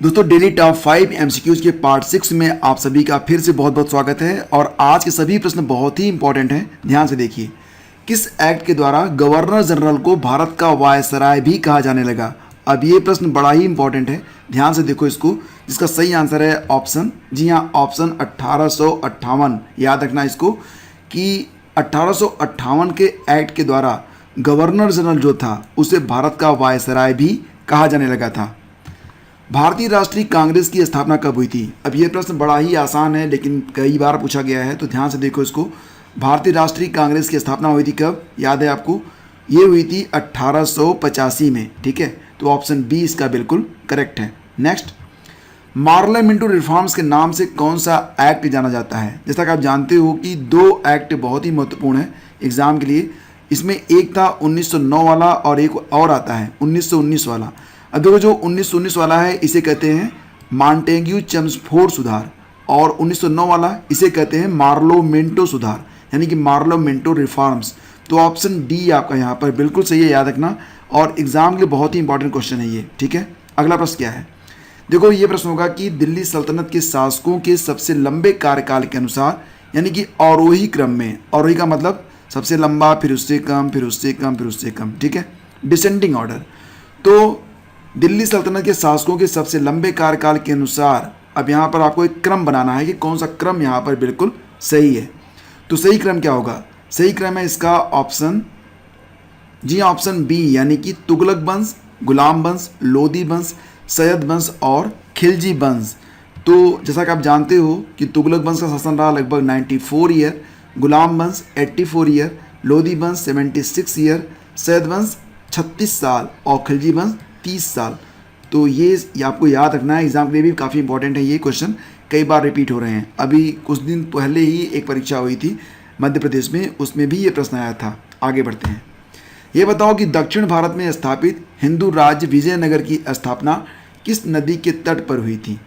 दोस्तों daily top 5 MCQs के part 6 में आप सभी का फिर से बहुत बहुत स्वागत है। और आज के सभी प्रश्न बहुत ही इंपॉर्टेंट हैं, ध्यान से देखिए। किस एक्ट के द्वारा गवर्नर जनरल को भारत का वायसराय भी कहा जाने लगा? अब ये प्रश्न बड़ा ही इंपॉर्टेंट है, ध्यान से देखो इसको। जिसका सही आंसर है ऑप्शन, जी हाँ, ऑप्शन 1858। याद रखना इसको कि 1858 के एक्ट के द्वारा गवर्नर जनरल जो था उसे भारत का वायसराय भी कहा जाने लगा था। भारतीय राष्ट्रीय कांग्रेस की स्थापना कब हुई थी? अब ये प्रश्न बड़ा ही आसान है लेकिन कई बार पूछा गया है, तो ध्यान से देखो इसको। भारतीय राष्ट्रीय कांग्रेस की स्थापना हुई थी कब? याद है आपको? ये हुई थी 1885 में, ठीक है। तो ऑप्शन बी इसका बिल्कुल करेक्ट है। नेक्स्ट, मार्ले मिंटो रिफॉर्म्स के नाम से कौन सा एक्ट जाना जाता है? जैसा कि आप जानते हो कि दो एक्ट बहुत ही महत्वपूर्ण है एग्जाम के लिए। इसमें एक था 1909 वाला और एक और आता है 1919 वाला। अब देखो, जो 1919 वाला है इसे कहते हैं मॉन्टेग्यू चेम्सफोर्ड सुधार, और 1909 वाला इसे कहते हैं मार्लो मिंटो सुधार, यानी कि मार्लो मिंटो रिफॉर्म्स। तो ऑप्शन डी आपका यहाँ पर बिल्कुल सही है, याद रखना। और एग्जाम के लिए बहुत ही इंपॉर्टेंट क्वेश्चन है ये, ठीक है। अगला प्रश्न क्या है? देखो, ये प्रश्न होगा कि दिल्ली सल्तनत के शासकों के सबसे लंबे कार्यकाल के अनुसार, यानी कि आरोही क्रम में, आरोही का मतलब सबसे लंबा, फिर उससे कम, फिर उससे कम, फिर उससे कम, ठीक है, डिसेंडिंग ऑर्डर। तो दिल्ली सल्तनत के शासकों के सबसे लंबे कार्यकाल के अनुसार अब यहाँ पर आपको एक क्रम बनाना है कि कौन सा क्रम यहाँ पर बिल्कुल सही है। तो सही क्रम क्या होगा? सही क्रम है इसका ऑप्शन, जी ऑप्शन बी, यानी कि तुगलक वंश, गुलाम वंश, लोधी वंश, सैयद वंश और खिलजी वंश। तो जैसा कि आप जानते हो कि तुगलक वंश का शासन रहा लगभग 94 ईयर, गुलाम वंश 84 ईयर, लोधी वंश 76 ईयर, सैयद वंश 36 साल और खिलजी वंश 30 साल। तो ये आपको याद रखना है, एग्जाम के लिए भी काफ़ी इंपॉर्टेंट है। ये क्वेश्चन कई बार रिपीट हो रहे हैं। अभी कुछ दिन पहले ही एक परीक्षा हुई थी मध्य प्रदेश में, उसमें भी ये प्रश्न आया था। आगे बढ़ते हैं। ये बताओ कि दक्षिण भारत में स्थापित हिंदू राज्य विजयनगर की स्थापना किस नदी के तट पर हुई थी?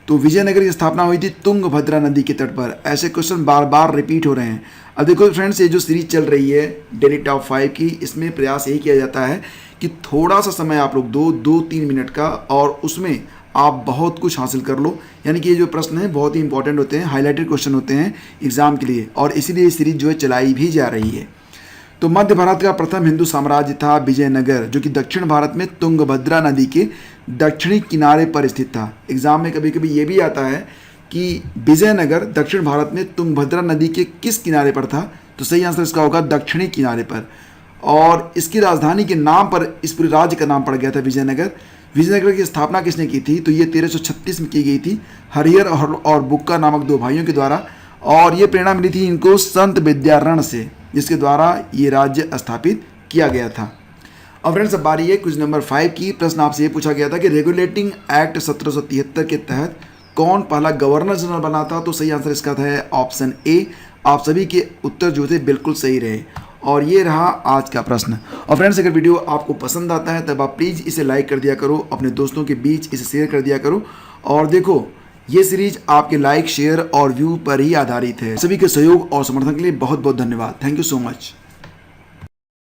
तो विजयनगर की स्थापना हुई थी तुंगभद्रा नदी के तट पर। ऐसे क्वेश्चन बार बार रिपीट हो रहे हैं। अब देखो फ्रेंड्स, ये जो सीरीज चल रही है डेली टॉप 5 की, इसमें प्रयास यही किया जाता है कि थोड़ा सा समय आप लोग दो 3 मिनट का, और उसमें आप बहुत कुछ हासिल कर लो। यानी कि ये जो प्रश्न हैं बहुत ही इंपॉर्टेंट होते हैं, हाईलाइटेड क्वेश्चन होते हैं एग्जाम के लिए, और इसीलिए ये सीरीज जो है चलाई भी जा रही है। तो मध्य भारत का प्रथम हिंदू साम्राज्य था विजयनगर, जो कि दक्षिण भारत में तुंगभद्रा नदी के दक्षिणी किनारे पर स्थित था। एग्जाम में कभी कभी ये भी आता है कि विजयनगर दक्षिण भारत में तुंगभद्रा नदी के किस किनारे पर था? तो सही आंसर इसका होगा दक्षिणी किनारे पर। और इसकी राजधानी के नाम पर इस पूरे राज्य का नाम पड़ गया था विजयनगर। विजयनगर की स्थापना किसने की थी? तो ये 1336 में की गई थी हरिहर और बुक्का नामक दो भाइयों के द्वारा। और ये प्रेरणा मिली थी इनको संत विद्यारण से, जिसके द्वारा ये राज्य स्थापित किया गया था। अब फ्रेंड्स, अब बारी है क्विज नंबर 5 की। प्रश्न आपसे ये पूछा गया था कि रेगुलेटिंग एक्ट 1773 के तहत कौन पहला गवर्नर जनरल बना था? तो सही आंसर इसका था ऑप्शन ए। आप सभी के उत्तर जो थे बिल्कुल सही रहे, और ये रहा आज का प्रश्न। और फ्रेंड्स, अगर वीडियो आपको पसंद आता है तब आप प्लीज़ इसे लाइक कर दिया करो, अपने दोस्तों के बीच इसे शेयर कर दिया करो। और देखो, ये सीरीज आपके लाइक, शेयर और व्यू पर ही आधारित है। सभी के सहयोग और समर्थन के लिए बहुत बहुत धन्यवाद। Thank you so much.